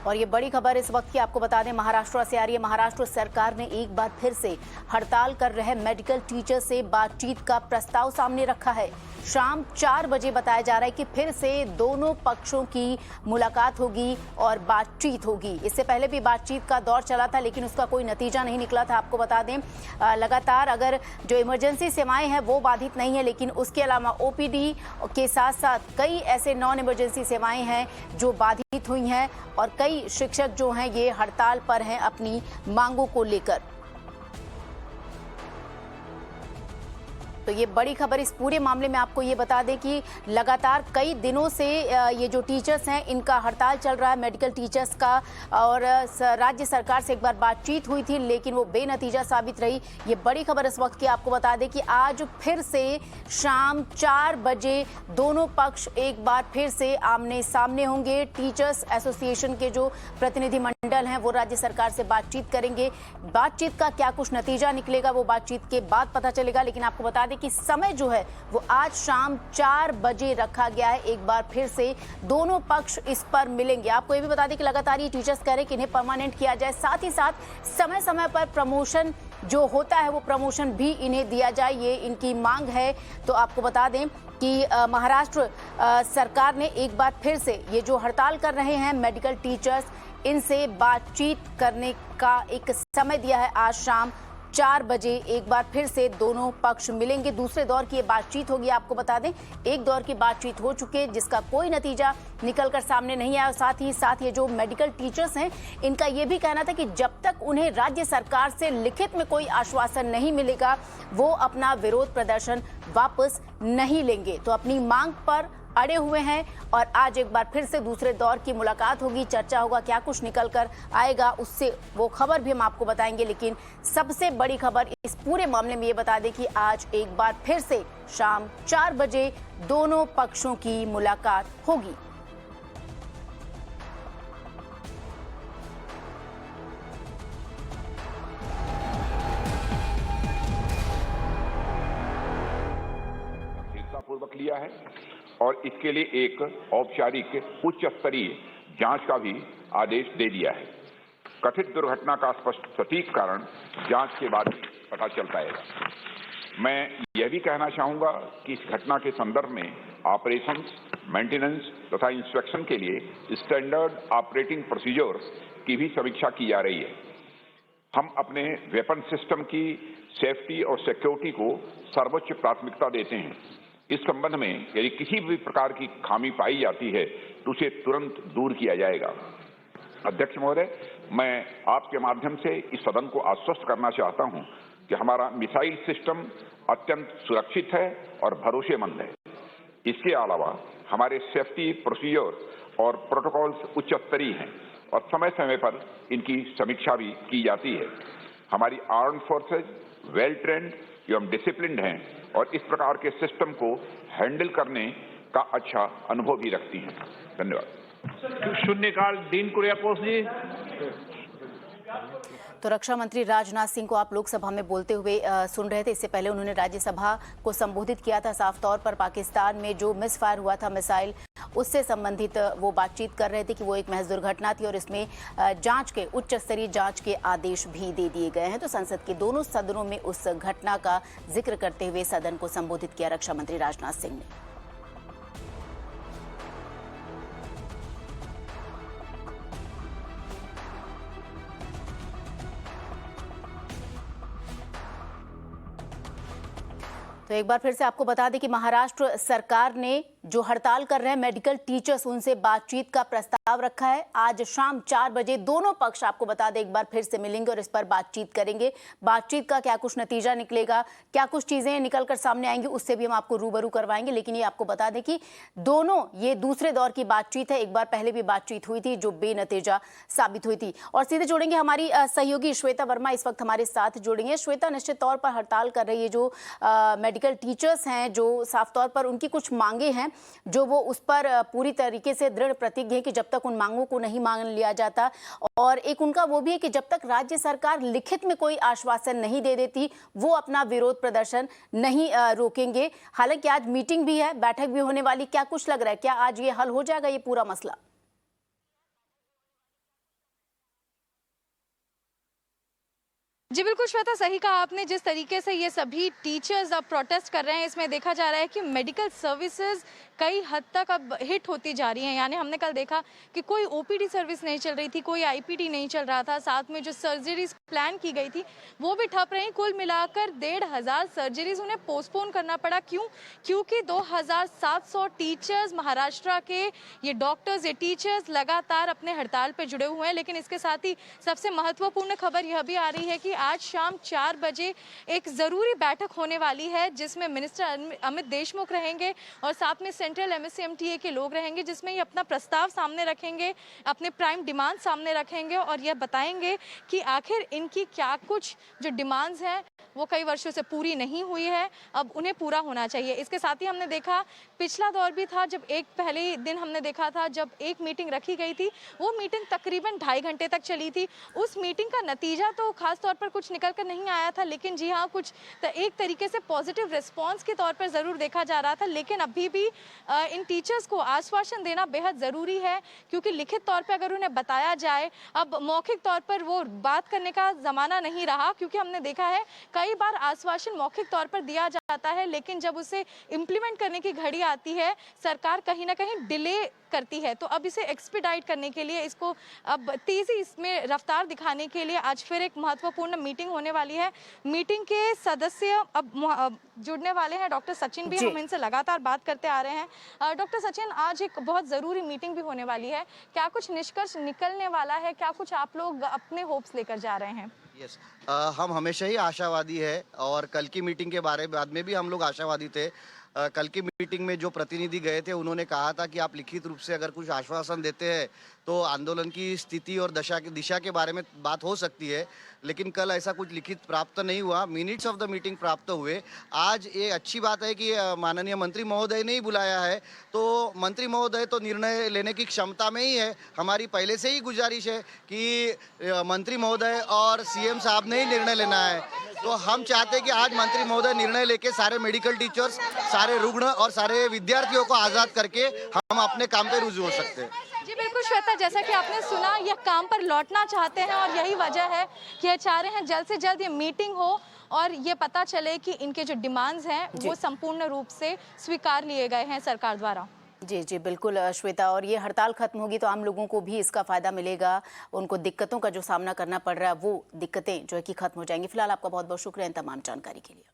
और ये बड़ी खबर इस वक्त की आपको बता दें, महाराष्ट्र से आ रही है। महाराष्ट्र सरकार ने एक बार फिर से हड़ताल कर रहे मेडिकल टीचर से बातचीत का प्रस्ताव सामने रखा है। शाम 4 बजे बताया जा रहा है कि फिर से दोनों पक्षों की मुलाकात होगी और बातचीत होगी। इससे पहले भी बातचीत का दौर चला था, लेकिन उसका कोई नतीजा नहीं निकला था। आपको बता दें, लगातार अगर जो इमरजेंसी सेवाएं हैं वो बाधित नहीं है, लेकिन उसके अलावा ओपीडी के साथ साथ कई ऐसे नॉन इमरजेंसी सेवाएं हैं जो बाधित हुई हैं और कई शिक्षक जो हैं ये हड़ताल पर हैं अपनी मांगों को लेकर। तो ये बड़ी खबर इस पूरे मामले में आपको ये बता दें कि लगातार कई दिनों से ये जो टीचर्स हैं इनका हड़ताल चल रहा है, मेडिकल टीचर्स का। और राज्य सरकार से एक बार बातचीत हुई थी, लेकिन वो बेनतीजा साबित रही। ये बड़ी खबर इस वक्त की आपको बता दें कि आज फिर से शाम 4 बजे दोनों पक्ष एक बार फिर से आमने सामने होंगे। टीचर्स एसोसिएशन के जो प्रतिनिधिमंडल हैं वो राज्य सरकार से बातचीत करेंगे। बातचीत का क्या कुछ नतीजा निकलेगा वो बातचीत के बाद पता चलेगा, लेकिन आपको बता दें कि समय जो है वो आज शाम 4 बजे रखा गया है। एक बार फिर से दोनों पक्ष इस पर मिलेंगे। आपको ये भी बता दें कि लगातार ये टीचर्स कह रहे हैं कि इन्हें परमानेंट किया जाए, साथ ही साथ समय समय पर प्रमोशन जो होता है वो प्रमोशन भी इन्हें दिया जाए, ये इनकी मांग है। तो आपको बता दें कि महाराष्ट्र सरकार ने एक बार फिर से ये जो हड़ताल कर रहे हैं मेडिकल टीचर्स, इनसे बातचीत करने का एक समय दिया है। आज शाम 4 बजे एक बार फिर से दोनों पक्ष मिलेंगे। दूसरे दौर की ये बातचीत होगी। आपको बता दें, एक दौर की बातचीत हो चुकी है जिसका कोई नतीजा निकलकर सामने नहीं आया। और साथ ये जो मेडिकल टीचर्स हैं इनका ये भी कहना था कि जब तक उन्हें राज्य सरकार से लिखित में कोई आश्वासन नहीं मिलेगा वो अपना विरोध प्रदर्शन वापस नहीं लेंगे। तो अपनी मांग पर अड़े हुए हैं और आज एक बार फिर से दूसरे दौर की मुलाकात होगी, चर्चा होगा, क्या कुछ निकल कर आएगा उससे वो खबर भी हम आपको बताएंगे। लेकिन सबसे बड़ी खबर इस पूरे मामले में ये बता दें कि आज एक बार फिर से शाम 4 बजे दोनों पक्षों की मुलाकात होगी। पूर्वक लिया है और इसके लिए एक औपचारिक उच्च स्तरीय जांच का भी आदेश दे दिया है। कथित दुर्घटना का स्पष्ट सटीक कारण जांच के बाद पता चल पाएगा। मैं यह भी कहना चाहूंगा कि इस घटना के संदर्भ में ऑपरेशंस, मेंटेनेंस तथा इंस्पेक्शन के लिए स्टैंडर्ड ऑपरेटिंग प्रोसीजर की भी समीक्षा की जा रही है। हम अपने वेपन सिस्टम की सेफ्टी और सिक्योरिटी को सर्वोच्च प्राथमिकता देते हैं। इस संबंध में यदि किसी भी प्रकार की खामी पाई जाती है तो उसे तुरंत दूर किया जाएगा। अध्यक्ष महोदय, मैं आपके माध्यम से इस सदन को आश्वस्त करना चाहता हूं कि हमारा मिसाइल सिस्टम अत्यंत सुरक्षित है और भरोसेमंद है। इसके अलावा हमारे सेफ्टी प्रोसीजर और प्रोटोकॉल्स उच्च स्तरीय हैं और समय समय पर इनकी समीक्षा भी की जाती है। हमारी आर्म्ड फोर्सेज वेल ट्रेंड एवं डिसिप्लिन्ड हैं और इस प्रकार के सिस्टम को हैंडल करने का अच्छा अनुभव भी रखती हैं। धन्यवाद। शून्यकाल डीन कुरियाकोस जी। तो रक्षा मंत्री राजनाथ सिंह को आप लोकसभा में बोलते हुए सुन रहे थे। इससे पहले उन्होंने राज्यसभा को संबोधित किया था। साफ तौर पर पाकिस्तान में जो मिसफायर हुआ था मिसाइल, उससे संबंधित वो बातचीत कर रहे थे कि वो एक महज दुर्घटना थी और इसमें जांच के उच्च स्तरीय जांच के आदेश भी दे दिए गए हैं। तो संसद के दोनों सदनों में उस घटना का जिक्र करते हुए सदन को संबोधित किया रक्षा मंत्री राजनाथ सिंह ने। तो एक बार फिर से आपको बता दें कि महाराष्ट्र सरकार ने जो हड़ताल कर रहे हैं मेडिकल टीचर्स, उनसे बातचीत का प्रस्ताव रखा है। आज शाम 4 बजे दोनों पक्ष आपको बता दें एक बार फिर से मिलेंगे और इस पर बातचीत करेंगे। बातचीत का क्या कुछ नतीजा निकलेगा, क्या कुछ चीजें निकलकर सामने आएंगी, उससे भी हम आपको रूबरू करवाएंगे। लेकिन ये आपको बता दें कि दोनों ये दूसरे दौर की बातचीत है। एक बार पहले भी बातचीत हुई थी जो बेनतीजा साबित हुई थी। और सीधे जोड़ेंगे हमारी सहयोगी श्वेता वर्मा इस वक्त हमारे साथ जुड़ेंगे। श्वेता, निश्चित तौर पर हड़ताल कर रही है जो मेडिकल टीचर्स हैं, जो साफ तौर पर उनकी कुछ मांगे हैं जो वो उस पर पूरी तरीके से दृढ़ प्रतिज्ञ है कि जब तक उन मांगों को नहीं मान लिया जाता, और एक उनका वो भी है कि जब तक राज्य सरकार लिखित में कोई आश्वासन नहीं दे देती वो अपना विरोध प्रदर्शन नहीं रोकेंगे। हालांकि आज मीटिंग भी है, बैठक भी होने वाली, क्या कुछ लग रहा है, क्या आज ये हल हो जाएगा ये पूरा मसला? जी बिल्कुल श्वेता, सही कहा आपने। जिस तरीके से ये सभी टीचर्स अब प्रोटेस्ट कर रहे हैं, इसमें देखा जा रहा है कि मेडिकल सर्विसेज कई हद तक अब हिट होती जा रही हैं। यानी हमने कल देखा कि कोई ओपीडी सर्विस नहीं चल रही थी, कोई आईपीडी नहीं चल रहा था, साथ में जो सर्जरीज प्लान की गई थी वो भी ठप रही। कुल मिलाकर 1,500 सर्जरीज उन्हें पोस्टपोन करना पड़ा। क्यों? क्योंकि 2,700 टीचर्स महाराष्ट्र के ये डॉक्टर्स, ये टीचर्स लगातार अपने हड़ताल पर जुड़े हुए हैं। लेकिन इसके साथ ही सबसे महत्वपूर्ण खबर यह भी आ रही है कि आज शाम 4 बजे एक जरूरी बैठक होने वाली है, जिसमें मिनिस्टर अमित देशमुख रहेंगे और साथ में सेंट्रल एमएसएमटीए के लोग रहेंगे, जिसमें ये अपना प्रस्ताव सामने रखेंगे, अपने प्राइम डिमांड सामने रखेंगे और यह बताएंगे कि आखिर इनकी क्या कुछ जो डिमांड्स हैं वो कई वर्षों से पूरी नहीं हुई है, अब उन्हें पूरा होना चाहिए। इसके साथ ही हमने देखा पिछला दौर भी था, जब एक पहले दिन हमने देखा था जब एक मीटिंग रखी गई थी, वो मीटिंग तकरीबन 2.5 घंटे तक चली थी। उस मीटिंग का नतीजा तो खास तौर पर कुछ निकल कर नहीं आया था, लेकिन जी हाँ, कुछ एक तरीके से पॉजिटिव रिस्पॉन्स के तौर पर ज़रूर देखा जा रहा था। लेकिन अभी भी इन टीचर्स को आश्वासन देना बेहद ज़रूरी है, क्योंकि लिखित तौर पर अगर उन्हें बताया जाए, अब मौखिक तौर पर वो बात करने का ज़माना नहीं रहा, क्योंकि हमने देखा है कई बार आश्वासन मौखिक तौर पर दिया जाता है, लेकिन जब उसे इम्प्लीमेंट करने की घड़ी आती है सरकार कहीं ना कहीं डिले करती है। तो अब इसे एक्सपीडाइट करने के लिए, इसको अब तेजी इसमें रफ्तार दिखाने के लिए आज फिर एक महत्वपूर्ण मीटिंग होने वाली है। मीटिंग के सदस्य अब जुड़ने वाले हैं। डॉक्टर सचिन भी, हम इनसे लगातार बात करते आ रहे हैं। डॉक्टर सचिन, आज एक बहुत ज़रूरी मीटिंग भी होने वाली है, क्या कुछ निष्कर्ष निकलने वाला है? क्या कुछ आप लोग अपने होप्स लेकर जा रहे हैं? यस, हम हमेशा ही आशावादी है और कल की मीटिंग के बाद में भी हम लोग आशावादी थे। कल की मीटिंग में जो प्रतिनिधि गए थे उन्होंने कहा था कि आप लिखित रूप से अगर कुछ आश्वासन देते हैं तो आंदोलन की स्थिति और दिशा के बारे में बात हो सकती है, लेकिन कल ऐसा कुछ लिखित प्राप्त नहीं हुआ। मिनट्स ऑफ द मीटिंग प्राप्त हुए। आज ये अच्छी बात है कि माननीय मंत्री महोदय ने ही बुलाया है, तो मंत्री महोदय तो निर्णय लेने की क्षमता में ही है। हमारी पहले से ही गुजारिश है कि मंत्री महोदय और सीएम साहब ने ही निर्णय लेना है। तो हम चाहते हैं कि आज मंत्री महोदय निर्णय लेके सारे मेडिकल टीचर्स, सारे रुग्ण और सारे विद्यार्थियों को आज़ाद करके हम अपने काम पे रुजू हो सकते हैं। जी बिल्कुल श्वेता, जैसा कि आपने सुना, यह काम पर लौटना चाहते हैं और यही वजह है कि ये चाह रहे हैं जल्द से जल्द ये मीटिंग हो और ये पता चले कि इनके जो डिमांड्स हैं वो संपूर्ण रूप से स्वीकार लिए गए हैं सरकार द्वारा। जी जी बिल्कुल श्वेता, और ये हड़ताल खत्म होगी तो आम लोगों को भी इसका फायदा मिलेगा, उनको दिक्कतों का जो सामना करना पड़ रहा है वो दिक्कतें जो है कि खत्म हो जाएंगी। फिलहाल आपका बहुत बहुत शुक्रिया इन तमाम जानकारी के लिए।